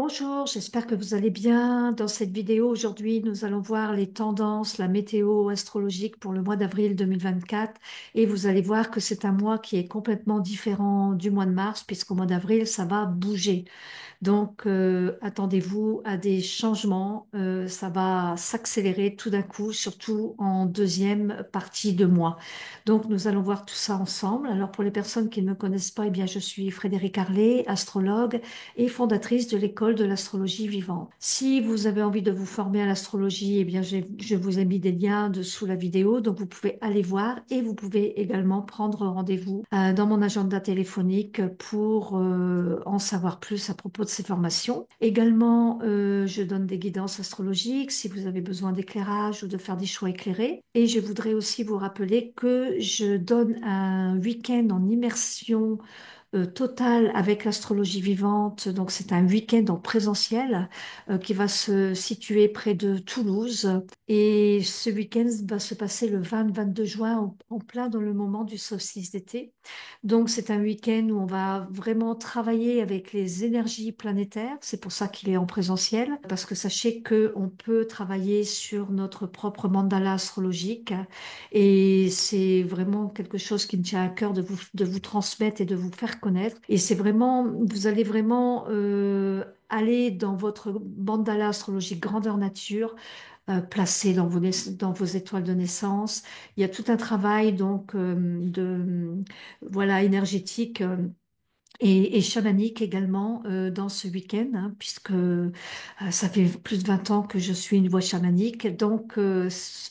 Bonjour, j'espère que vous allez bien. Dans cette vidéo, aujourd'hui, nous allons voir les tendances, la météo astrologique pour le mois d'avril 2024. Et vous allez voir que c'est un mois qui est complètement différent du mois de mars, puisqu'au mois d'avril, ça va bouger. Donc, attendez-vous à des changements. Ça va s'accélérer tout d'un coup, surtout en deuxième partie de mois. Donc, nous allons voir tout ça ensemble. Alors, pour les personnes qui ne me connaissent pas, eh bien, je suis Frédéric Harlé, astrologue et fondatrice de l'école de l'astrologie vivante. Si vous avez envie de vous former à l'astrologie, eh bien, je vous ai mis des liens dessous la vidéo, donc vous pouvez aller voir et vous pouvez également prendre rendez-vous dans mon agenda téléphonique pour en savoir plus à propos de ces formations. Également, je donne des guidances astrologiques si vous avez besoin d'éclairage ou de faire des choix éclairés. Et je voudrais aussi vous rappeler que je donne un week-end en immersion total avec l'astrologie vivante. Donc, c'est un week-end en présentiel qui va se situer près de Toulouse. Et ce week-end va se passer le 20-22 juin en plein dans le moment du solstice d'été. Donc, c'est un week-end où on va vraiment travailler avec les énergies planétaires. C'est pour ça qu'il est en présentiel, parce que sachez que on peut travailler sur notre propre mandala astrologique et c'est vraiment quelque chose qui me tient à cœur de vous transmettre et de vous faire connaître. Et c'est vraiment, vous allez vraiment aller dans votre mandala astrologique grandeur nature, placé dans vos étoiles de naissance. Il y a tout un travail donc voilà énergétique. Et chamanique également dans ce week-end, hein, puisque ça fait plus de 20 ans que je suis une voix chamanique. Donc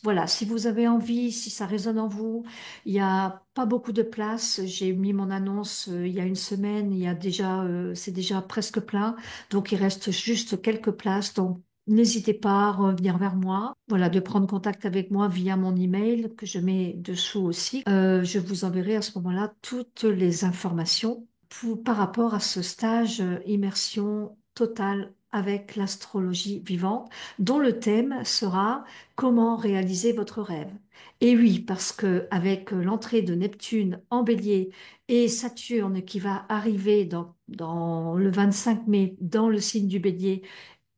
voilà, si vous avez envie, si ça résonne en vous, il n'y a pas beaucoup de place. J'ai mis mon annonce il y a une semaine, il y a déjà, c'est déjà presque plein. Donc il reste juste quelques places. Donc n'hésitez pas à revenir vers moi, voilà, de prendre contact avec moi via mon email que je mets dessous aussi. Je vous enverrai à ce moment-là toutes les informations par rapport à ce stage immersion totale avec l'astrologie vivante, dont le thème sera comment réaliser votre rêve. Et oui, parce que avec l'entrée de Neptune en Bélier et Saturne qui va arriver dans le 25 mai dans le signe du Bélier,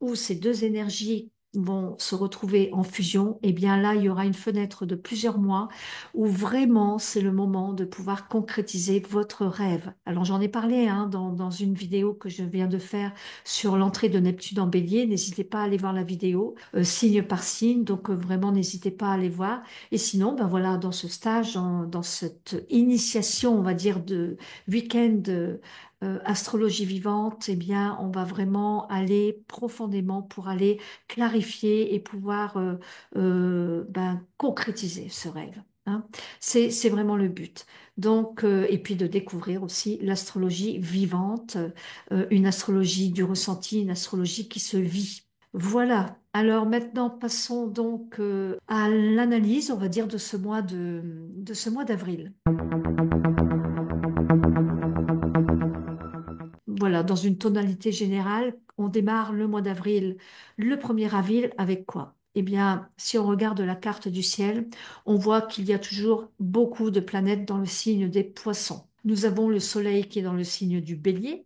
où ces deux énergies vont se retrouver en fusion, eh bien là, il y aura une fenêtre de plusieurs mois où vraiment c'est le moment de pouvoir concrétiser votre rêve. Alors j'en ai parlé hein, dans une vidéo que je viens de faire sur l'entrée de Neptune en Bélier. N'hésitez pas à aller voir la vidéo, signe par signe. Donc vraiment, n'hésitez pas à aller voir. Et sinon, ben voilà, dans ce stage, dans cette initiation, on va dire, de week-end astrologie vivante, eh bien, on va vraiment aller profondément pour aller clarifier et pouvoir ben, concrétiser ce rêve. Hein. C'est vraiment le but. Donc, et puis de découvrir aussi l'astrologie vivante, une astrologie du ressenti, une astrologie qui se vit. Voilà. Alors maintenant, passons donc à l'analyse, on va dire, de ce mois d'avril. Voilà, dans une tonalité générale, on démarre le mois d'avril, le 1er avril, avec quoi? Eh bien, si on regarde la carte du ciel, on voit qu'il y a toujours beaucoup de planètes dans le signe des poissons. Nous avons le soleil qui est dans le signe du bélier,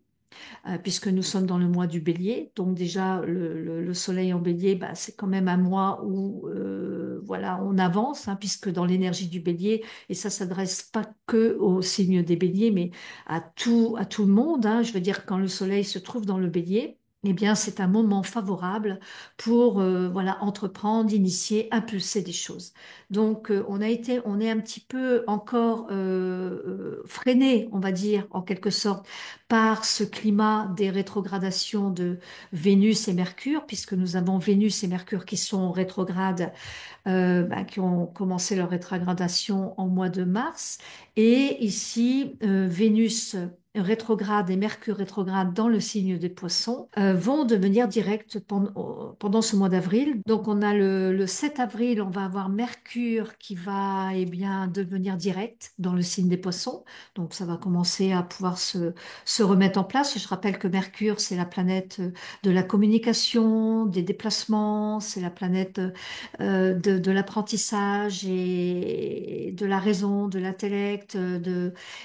puisque nous sommes dans le mois du bélier. Donc déjà, le soleil en bélier, bah, c'est quand même un mois où voilà, on avance, hein, puisque dans l'énergie du bélier, et ça s'adresse pas que au signe des béliers, mais à tout le monde. Hein. Je veux dire, quand le soleil se trouve dans le bélier, eh bien, c'est un moment favorable pour voilà, entreprendre, initier, impulser des choses. Donc, on est un petit peu encore freiné, on va dire, en quelque sorte, par ce climat des rétrogradations de Vénus et Mercure, puisque nous avons Vénus et Mercure qui sont rétrogrades bah, qui ont commencé leur rétrogradation en mois de mars. Et ici, Vénus rétrograde et Mercure rétrograde dans le signe des Poissons vont devenir directs pendant ce mois d'avril. Donc on a le 7 avril, on va avoir Mercure qui va eh bien, devenir direct dans le signe des Poissons. Donc ça va commencer à pouvoir se remettre en place. Je rappelle que Mercure, c'est la planète de la communication, des déplacements, c'est la planète de l'apprentissage et de la raison, de l'intellect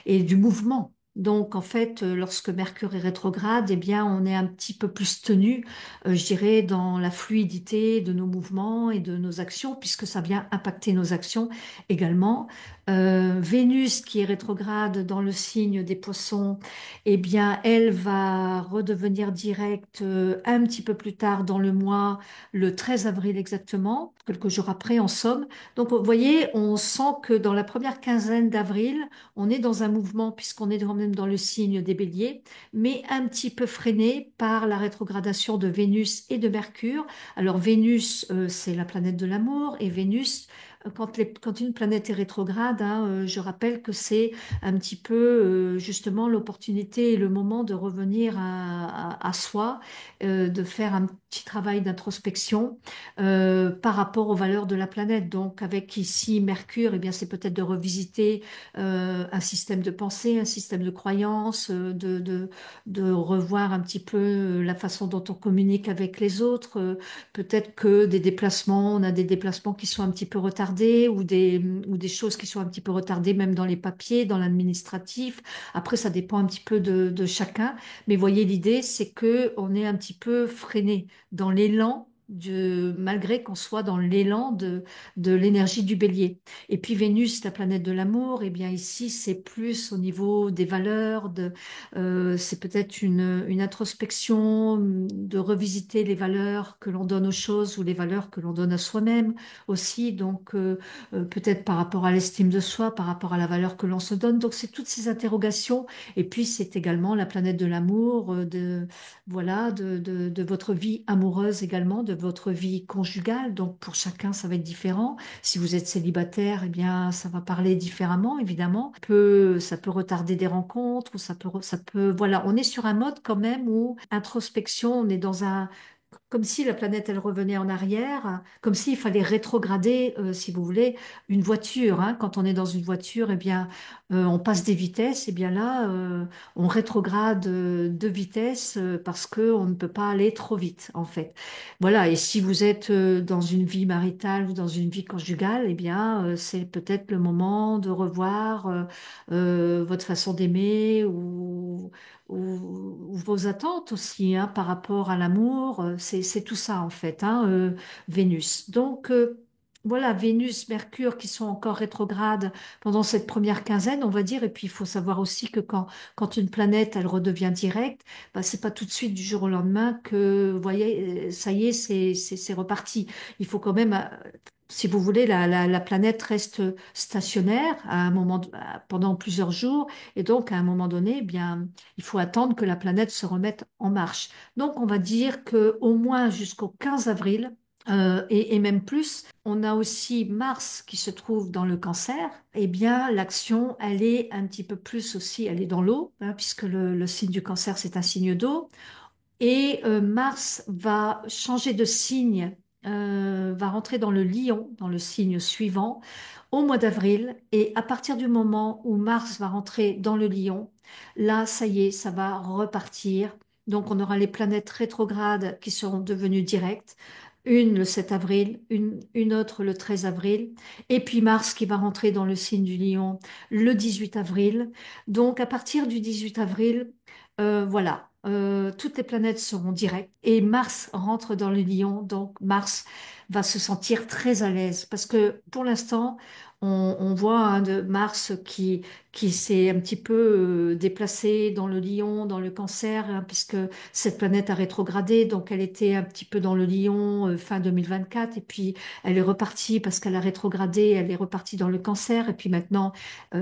et du mouvement. Donc, en fait, lorsque Mercure est rétrograde, eh bien, on est un petit peu plus tenu, je dirais, dans la fluidité de nos mouvements et de nos actions, puisque ça vient impacter nos actions également. Vénus, qui est rétrograde dans le signe des Poissons, eh bien, elle va redevenir directe un petit peu plus tard dans le mois, le 13 avril exactement, quelques jours après, en somme. Donc, vous voyez, on sent que dans la première quinzaine d'avril, on est dans un mouvement, puisqu'on est quand même dans le signe des Béliers, mais un petit peu freiné par la rétrogradation de Vénus et de Mercure. Alors, Vénus, c'est la planète de l'amour, et Vénus, quand une planète est rétrograde, hein, je rappelle que c'est un petit peu justement l'opportunité et le moment de revenir à soi, de faire un petit travail d'introspection par rapport aux valeurs de la planète. Donc avec ici Mercure, eh bien c'est peut-être de revisiter un système de pensée, un système de croyance, de revoir un petit peu la façon dont on communique avec les autres. Peut-être que des déplacements, on a des déplacements qui sont un petit peu retardés ou des choses qui sont un petit peu retardées même dans les papiers, dans l'administratif. Après, ça dépend un petit peu de chacun. Mais voyez, l'idée, c'est que on est un petit peu freiné dans l'élan. Malgré qu'on soit dans l'élan de l'énergie du bélier. Et puis Vénus, la planète de l'amour, eh bien ici, c'est plus au niveau des valeurs, c'est peut-être une introspection, de revisiter les valeurs que l'on donne aux choses ou les valeurs que l'on donne à soi-même aussi. Donc, peut-être par rapport à l'estime de soi, par rapport à la valeur que l'on se donne. Donc, c'est toutes ces interrogations. Et puis, c'est également la planète de l'amour, voilà, de votre vie amoureuse également, de votre vie conjugale. Donc, pour chacun, ça va être différent. Si vous êtes célibataire, eh bien, ça va parler différemment, évidemment. Ça peut retarder des rencontres, ou ça peut, voilà, on est sur un mode quand même où introspection, on est dans un, comme si la planète, elle revenait en arrière, comme s'il fallait rétrograder, si vous voulez, une voiture, hein. Quand on est dans une voiture, eh bien, on passe des vitesses, et bien là, on rétrograde de vitesse parce qu'on ne peut pas aller trop vite, en fait. Voilà, et si vous êtes dans une vie maritale ou dans une vie conjugale, eh bien, c'est peut-être le moment de revoir votre façon d'aimer ou vos attentes aussi hein, par rapport à l'amour. C'est tout ça en fait, hein, Vénus. Donc voilà, Vénus, Mercure qui sont encore rétrogrades pendant cette première quinzaine, on va dire. Et puis il faut savoir aussi que quand une planète elle redevient directe, bah, c'est pas tout de suite du jour au lendemain que, vous voyez, ça y est, c'est reparti. Il faut quand même si vous voulez, la planète reste stationnaire à un pendant plusieurs jours, et donc à un moment donné, eh bien, il faut attendre que la planète se remette en marche. Donc, on va dire que au moins jusqu'au 15 avril, et même plus, on a aussi Mars qui se trouve dans le Cancer. Eh bien, l'action, elle est un petit peu plus aussi, elle est dans l'eau, hein, puisque le signe du Cancer, c'est un signe d'eau. Et Mars va changer de signe, va rentrer dans le Lion, dans le signe suivant, au mois d'avril. Et à partir du moment où Mars va rentrer dans le Lion, là, ça y est, ça va repartir. Donc, on aura les planètes rétrogrades qui seront devenues directes. Une le 7 avril, une autre le 13 avril, et puis Mars qui va rentrer dans le signe du Lion le 18 avril. Donc, à partir du 18 avril, voilà, toutes les planètes seront directes et Mars rentre dans le Lion, donc Mars va se sentir très à l'aise parce que pour l'instant, on voit hein, de Mars qui s'est un petit peu déplacé dans le Lion, dans le Cancer, hein, puisque cette planète a rétrogradé, donc elle était un petit peu dans le Lion fin 2024 et puis elle est repartie parce qu'elle a rétrogradé, elle est repartie dans le Cancer et puis maintenant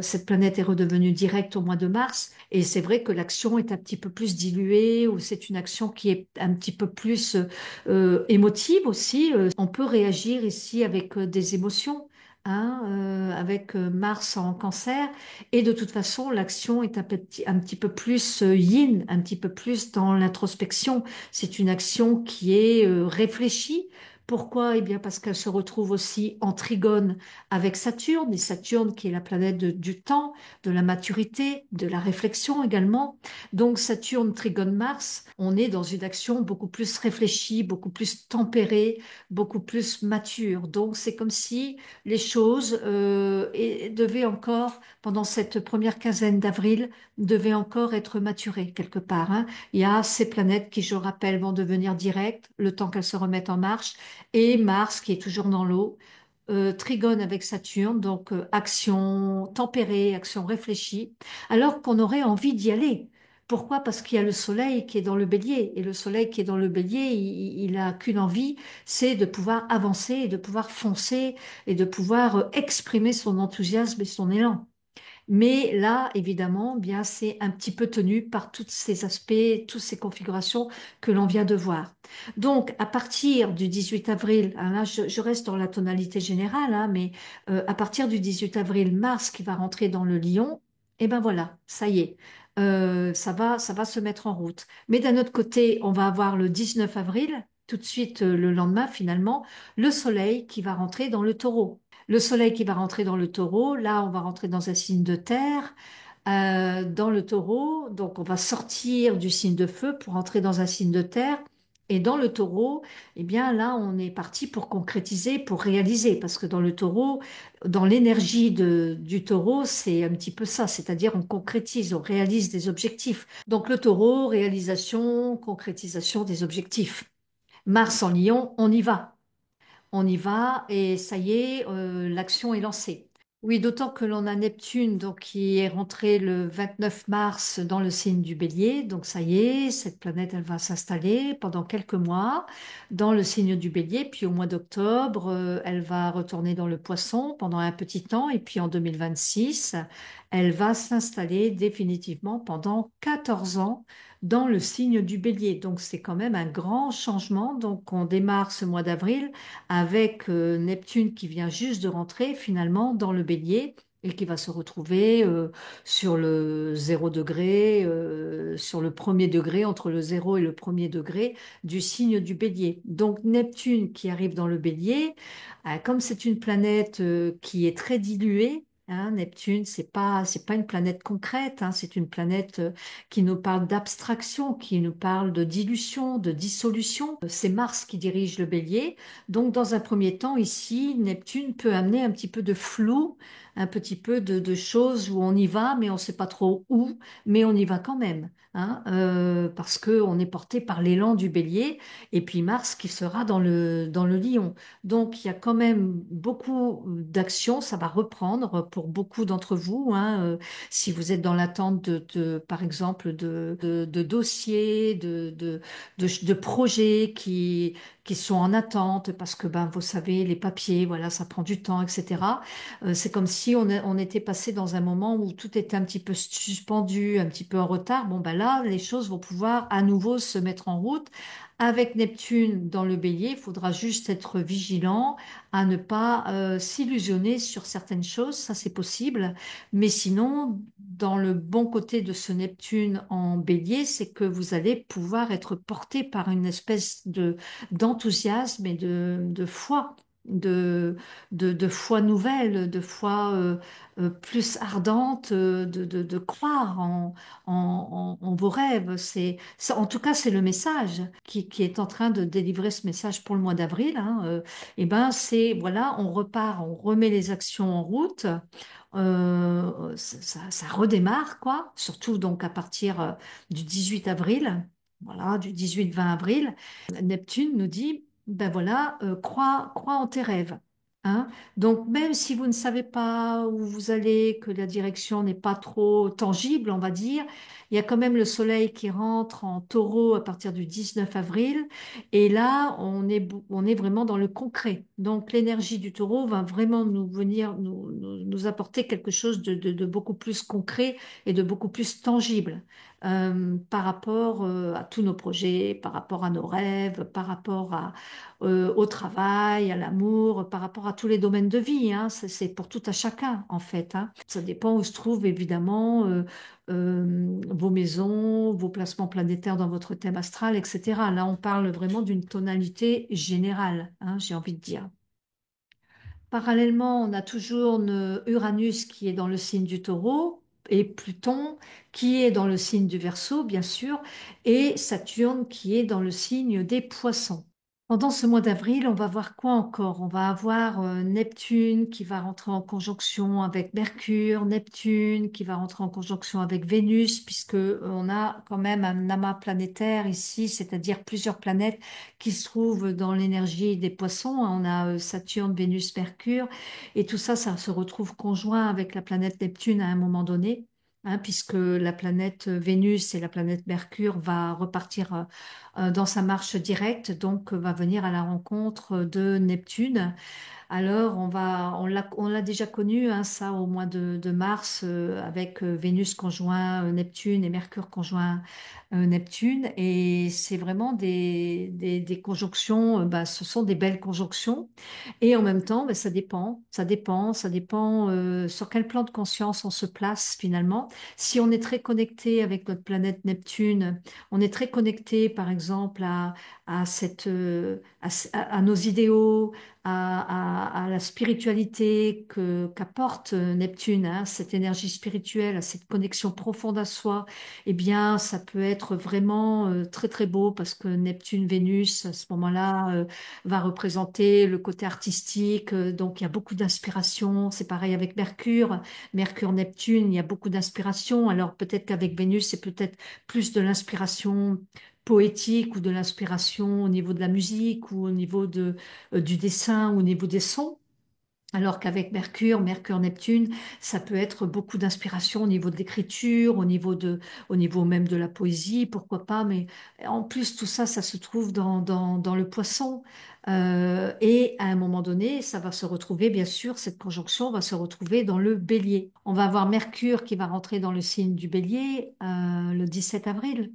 cette planète est redevenue directe au mois de mars. Et c'est vrai que l'action est un petit peu plus diluée ou c'est une action qui est un petit peu plus émotive aussi. On peut réagir ici avec des émotions. Hein, avec Mars en Cancer et de toute façon l'action est un petit peu plus yin, un petit peu plus dans l'introspection. C'est une action qui est réfléchie, Pourquoi? Eh bien, parce qu'elle se retrouve aussi en trigone avec Saturne, et Saturne qui est la planète du temps, de la maturité, de la réflexion également. Donc, Saturne, trigone Mars, on est dans une action beaucoup plus réfléchie, beaucoup plus tempérée, beaucoup plus mature. Donc, c'est comme si les choses devaient encore, pendant cette première quinzaine d'avril, devaient encore être maturées quelque part, hein. Il y a ces planètes qui, je rappelle, vont devenir directes le temps qu'elles se remettent en marche, et Mars qui est toujours dans l'eau, trigone avec Saturne, donc action tempérée, action réfléchie, alors qu'on aurait envie d'y aller. Pourquoi? Parce qu'il y a le soleil qui est dans le bélier, et le soleil qui est dans le bélier, il a qu'une envie, c'est de pouvoir avancer, et de pouvoir foncer, et de pouvoir exprimer son enthousiasme et son élan. Mais là, évidemment, bien, c'est un petit peu tenu par tous ces aspects, toutes ces configurations que l'on vient de voir. Donc, à partir du 18 avril, hein, là, je reste dans la tonalité générale, hein, mais à partir du 18 avril, Mars qui va rentrer dans le Lion, et ben voilà, ça y est, ça va se mettre en route. Mais d'un autre côté, on va avoir le 19 avril, tout de suite le lendemain, finalement, le Soleil qui va rentrer dans le Taureau. Le soleil qui va rentrer dans le taureau, là on va rentrer dans un signe de terre, dans le taureau, donc on va sortir du signe de feu pour entrer dans un signe de terre. Et dans le taureau, eh bien là on est parti pour concrétiser, pour réaliser, parce que dans le taureau, dans l'énergie du taureau, c'est un petit peu ça, c'est-à-dire on concrétise, on réalise des objectifs. Donc le taureau, réalisation, concrétisation des objectifs. Mars en lion, on y va. On y va et ça y est, l'action est lancée. Oui, d'autant que l'on a Neptune donc, qui est rentré le 29 mars dans le signe du Bélier. Donc ça y est, cette planète, elle va s'installer pendant quelques mois dans le signe du Bélier. Puis au mois d'octobre, elle va retourner dans le Poisson pendant un petit temps. Et puis en 2026, elle va s'installer définitivement pendant 14 ans dans le signe du Bélier. Donc c'est quand même un grand changement. Donc on démarre ce mois d'avril avec Neptune qui vient juste de rentrer finalement dans le Bélier et qui va se retrouver sur le 0 degré, sur le premier degré, entre le 0 et le premier degré du signe du Bélier. Donc Neptune qui arrive dans le Bélier, comme c'est une planète qui est très diluée, hein, Neptune, c'est pas une planète concrète, hein, c'est une planète qui nous parle d'abstraction, qui nous parle de dilution, de dissolution. C'est Mars qui dirige le Bélier. Donc, dans un premier temps, ici, Neptune peut amener un petit peu de flou, un petit peu de choses où on y va, mais on ne sait pas trop où, mais on y va quand même, hein, parce qu'on est porté par l'élan du Bélier, et puis Mars qui sera dans le Lion. Donc, il y a quand même beaucoup d'actions, ça va reprendre pour beaucoup d'entre vous, hein, si vous êtes dans l'attente par exemple, de dossiers, de projets qui sont en attente parce que, ben, vous savez, les papiers, voilà, ça prend du temps, etc. C'est comme si on était passé dans un moment où tout était un petit peu suspendu, un petit peu en retard. Bon, ben là, les choses vont pouvoir à nouveau se mettre en route. Avec Neptune dans le bélier, il faudra juste être vigilant à ne pas s'illusionner sur certaines choses, ça c'est possible. Mais sinon, dans le bon côté de ce Neptune en bélier, c'est que vous allez pouvoir être porté par une espèce d'enthousiasme et de foi, de, de foi nouvelle, de foi plus ardente, de croire en vos rêves. En tout cas, c'est le message qui est en train de délivrer ce message pour le mois d'avril, hein. Eh ben, c'est, voilà, on repart, on remet les actions en route. Ça redémarre, quoi, surtout donc à partir du 18 avril, voilà, du 18-20 avril. Neptune nous dit, ben voilà, crois en tes rêves. Hein. Donc, même si vous ne savez pas où vous allez, que la direction n'est pas trop tangible, on va dire, il y a quand même le soleil qui rentre en taureau à partir du 19 avril. Et là, on est vraiment dans le concret. Donc, l'énergie du taureau va vraiment nous venir, nous apporter quelque chose de beaucoup plus concret et de beaucoup plus tangible par rapport à tous nos projets, par rapport à nos rêves, par rapport au travail, à l'amour, par rapport à tous les domaines de vie, hein. C'est pour tout à chacun, en fait, hein. Ça dépend où se trouvent évidemment vos maisons, vos placements planétaires dans votre thème astral, etc. Là, on parle vraiment d'une tonalité générale, hein, j'ai envie de dire. Parallèlement, on a toujours Uranus qui est dans le signe du Taureau et Pluton qui est dans le signe du Verseau, bien sûr, et Saturne qui est dans le signe des Poissons. Pendant ce mois d'avril, on va voir quoi encore? On va avoir Neptune qui va rentrer en conjonction avec Mercure, Neptune qui va rentrer en conjonction avec Vénus, puisque on a quand même un amas planétaire ici, c'est-à-dire plusieurs planètes qui se trouvent dans l'énergie des Poissons. On a Saturne, Vénus, Mercure, et tout ça, ça se retrouve conjoint avec la planète Neptune à un moment donné. Hein, puisque la planète Vénus et la planète Mercure va repartir dans sa marche directe, donc va venir à la rencontre de Neptune. Alors, on l'a déjà connu, hein, ça, au mois de mars, avec Vénus conjoint Neptune et Mercure conjoint Neptune. Et c'est vraiment des conjonctions, bah, ce sont des belles conjonctions. Et en même temps, bah, ça dépend sur quel plan de conscience on se place finalement. Si on est très connecté avec notre planète Neptune, on est très connecté, par exemple, à nos idéaux, à la spiritualité qu'apporte Neptune, hein, cette énergie spirituelle, cette connexion profonde à soi, eh bien, ça peut être vraiment très très beau parce que Neptune-Vénus, à ce moment-là, va représenter le côté artistique. Donc, il y a beaucoup d'inspiration. C'est pareil avec Mercure. Mercure-Neptune, il y a beaucoup d'inspiration. Alors, peut-être qu'avec Vénus, c'est peut-être plus de l'inspiration poétique ou de l'inspiration au niveau de la musique ou au niveau du dessin ou au niveau des sons. Alors qu'avec Mercure, Mercure-Neptune, ça peut être beaucoup d'inspiration au niveau de l'écriture, au niveau même de la poésie, pourquoi pas. Mais en plus, tout ça, ça se trouve dans le Poisson. Et à un moment donné, ça va se retrouver, bien sûr, cette conjonction va se retrouver dans le Bélier. On va avoir Mercure qui va rentrer dans le signe du Bélier le 17 avril.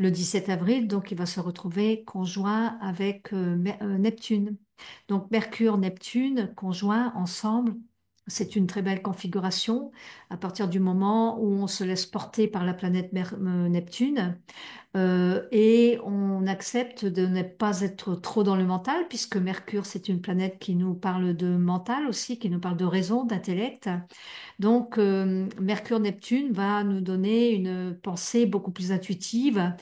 Le 17 avril, donc, il va se retrouver conjoint avec Neptune. Donc, Mercure, Neptune, conjoints ensemble, c'est une très belle configuration à partir du moment où on se laisse porter par la planète Neptune et on accepte de ne pas être trop dans le mental, puisque Mercure, c'est une planète qui nous parle de mental aussi, qui nous parle de raison, d'intellect. Donc, Mercure-Neptune va nous donner une pensée beaucoup plus intuitive,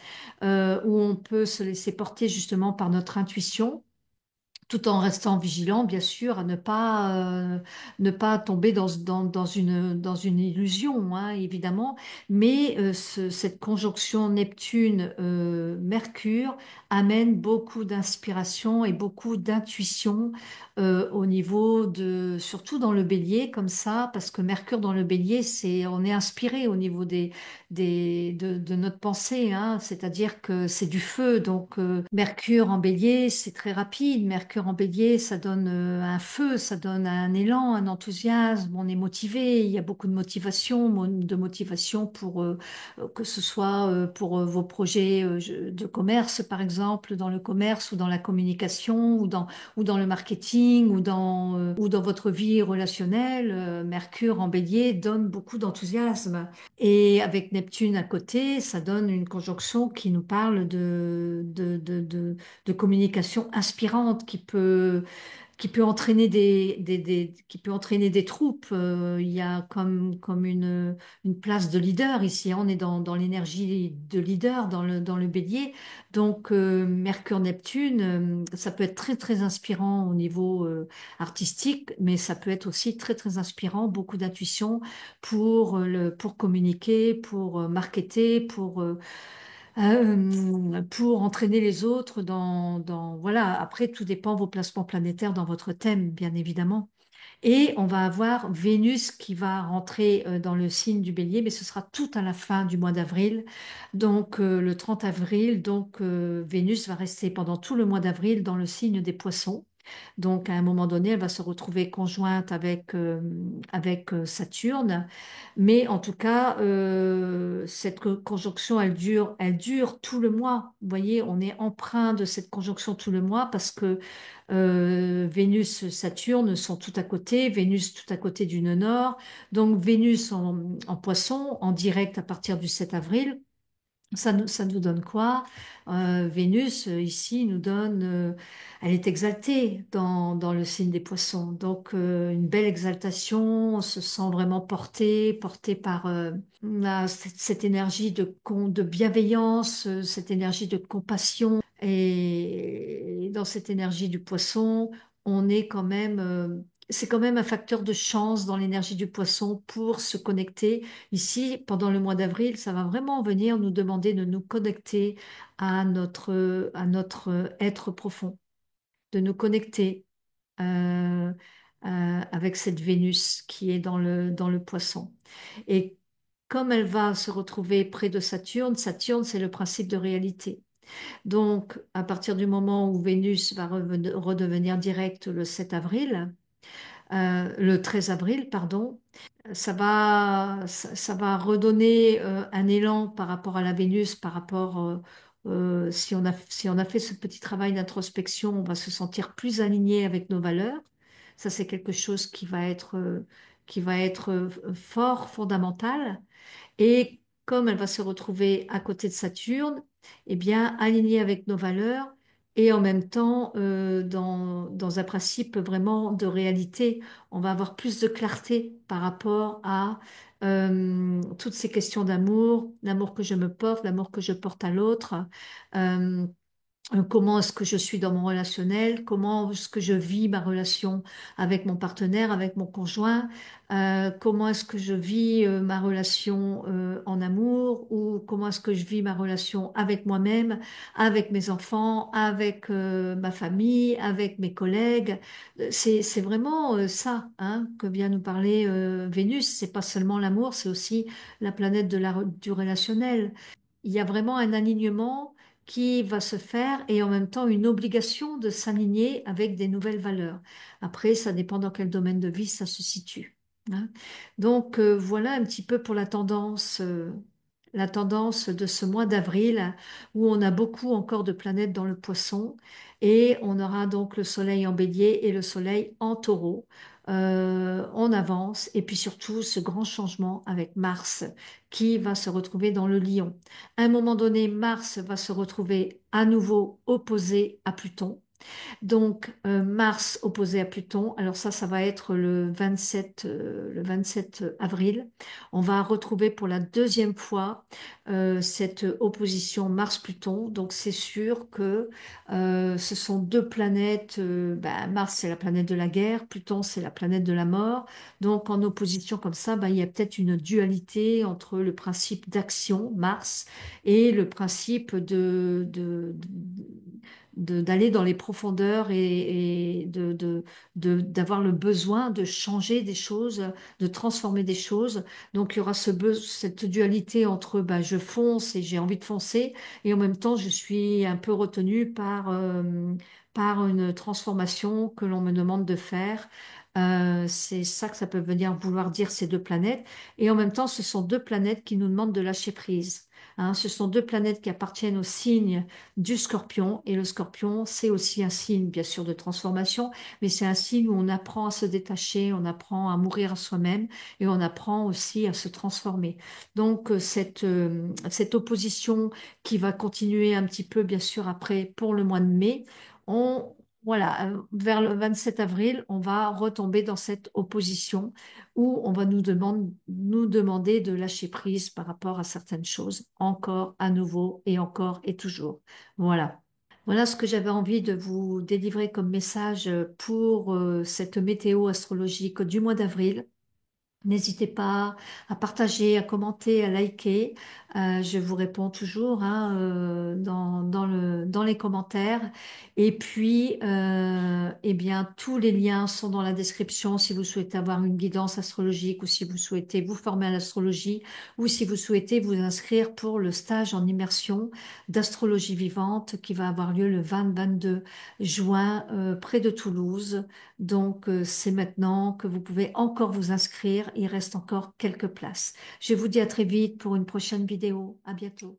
où on peut se laisser porter justement par notre intuition tout en restant vigilant, bien sûr, à ne pas tomber dans une illusion, hein, évidemment. Mais cette conjonction Neptune-Mercure amène beaucoup d'inspiration et beaucoup d'intuition au niveau surtout dans le bélier, comme ça, parce que Mercure dans le bélier, on est inspiré au niveau de notre pensée, hein, c'est-à-dire que c'est du feu. Donc, Mercure en bélier, c'est très rapide. Mercure en bélier, ça donne un feu, ça donne un élan, un enthousiasme. On est motivé. Il y a beaucoup de motivation pour que ce soit pour vos projets de commerce, par exemple, dans le commerce ou dans la communication ou dans le marketing ou dans votre vie relationnelle. Mercure en bélier donne beaucoup d'enthousiasme. Et avec Neptune à côté, ça donne une conjonction qui nous parle de communication inspirante qui peut entraîner qui peut entraîner des troupes. Il y a comme une place de leader ici. On est dans l'énergie de leader, dans le bélier. Donc, Mercure-Neptune, ça peut être très, très inspirant au niveau artistique, mais ça peut être aussi très, très inspirant, beaucoup d'intuition pour communiquer, pour marketer, pour entraîner les autres voilà, après, tout dépend de vos placements planétaires dans votre thème, bien évidemment. Et on va avoir Vénus qui va rentrer dans le signe du Bélier, mais ce sera tout à la fin du mois d'avril. Donc, le 30 avril, donc Vénus va rester pendant tout le mois d'avril dans le signe des Poissons. Donc, à un moment donné, elle va se retrouver conjointe avec Saturne. Mais en tout cas, cette conjonction, elle dure tout le mois. Vous voyez, on est empreint de cette conjonction tout le mois parce que Vénus, Saturne sont tout à côté, Vénus tout à côté du nœud nord. Donc, Vénus en Poisson, en direct à partir du 7 avril. Ça nous donne quoi? Vénus, ici, nous donne, elle est exaltée dans le signe des poissons. Donc, une belle exaltation, on se sent vraiment porté par cette énergie de bienveillance, cette énergie de compassion. Et dans cette énergie du poisson, on est quand même, c'est quand même un facteur de chance dans l'énergie du poisson pour se connecter. Ici, pendant le mois d'avril, ça va vraiment venir nous demander de nous connecter à notre être profond, de nous connecter euh, avec cette Vénus qui est dans le poisson. Et comme elle va se retrouver près de Saturne, Saturne, c'est le principe de réalité. Donc, à partir du moment où Vénus va redevenir directe le 7 avril, le 13 avril, pardon, ça va redonner un élan par rapport à la Vénus, par rapport, si on a fait ce petit travail d'introspection, on va se sentir plus aligné avec nos valeurs. Ça, c'est quelque chose qui va être fort, fondamental. Et comme elle va se retrouver à côté de Saturne, eh bien, alignée avec nos valeurs et en même temps dans un principe vraiment de réalité, on va avoir plus de clarté par rapport à toutes ces questions d'amour, l'amour que je me porte, l'amour que je porte à l'autre. Euh, Comment est-ce que je suis dans mon relationnel, comment est-ce que je vis ma relation avec mon partenaire, avec mon conjoint, comment est-ce que je vis ma relation en amour ou comment est-ce que je vis ma relation avec moi-même, avec mes enfants, avec ma famille, avec mes collègues. C'est vraiment ça hein, que vient nous parler Vénus. C'est pas seulement l'amour, c'est aussi la planète du relationnel. Il y a vraiment un alignement qui va se faire et en même temps une obligation de s'aligner avec des nouvelles valeurs. Après, ça dépend dans quel domaine de vie ça se situe. Hein. Donc voilà un petit peu pour la tendance de ce mois d'avril où on a beaucoup encore de planètes dans le poisson et on aura donc le soleil en bélier et le soleil en taureau. On avance et puis surtout ce grand changement avec Mars qui va se retrouver dans le lion. À un moment donné, Mars va se retrouver à nouveau opposé à Pluton. Donc, Mars opposé à Pluton, alors ça va être le 27 avril. On va retrouver pour la deuxième fois cette opposition Mars-Pluton. Donc, c'est sûr que ce sont deux planètes. Mars, c'est la planète de la guerre, Pluton, c'est la planète de la mort. Donc, en opposition comme ça, il y a peut-être une dualité entre le principe d'action, Mars, et le principe d'aller dans les profondeurs et d'avoir le besoin de changer des choses, de transformer des choses. Donc il y aura cette dualité entre je fonce et j'ai envie de foncer et en même temps je suis un peu retenue par une transformation que l'on me demande de faire. C'est ça que ça peut venir vouloir dire ces deux planètes. Et en même temps, ce sont deux planètes qui nous demandent de lâcher prise. Hein, ce sont deux planètes qui appartiennent au signe du scorpion. Et le scorpion, c'est aussi un signe, bien sûr, de transformation, mais c'est un signe où on apprend à se détacher, on apprend à mourir à soi-même et on apprend aussi à se transformer. Donc, cette opposition qui va continuer un petit peu, bien sûr, après pour le mois de mai, voilà, vers le 27 avril, on va retomber dans cette opposition où on va nous demander de lâcher prise par rapport à certaines choses, encore, à nouveau et encore et toujours. Voilà. Voilà ce que j'avais envie de vous délivrer comme message pour cette météo astrologique du mois d'avril. N'hésitez pas à partager, à commenter, à liker. Je vous réponds toujours hein, dans les commentaires. Et puis, eh bien, tous les liens sont dans la description si vous souhaitez avoir une guidance astrologique ou si vous souhaitez vous former à l'astrologie ou si vous souhaitez vous inscrire pour le stage en immersion d'astrologie vivante qui va avoir lieu le 20-22 juin près de Toulouse. Donc, c'est maintenant que vous pouvez encore vous inscrire. Il reste encore quelques places. Je vous dis à très vite pour une prochaine vidéo. À bientôt.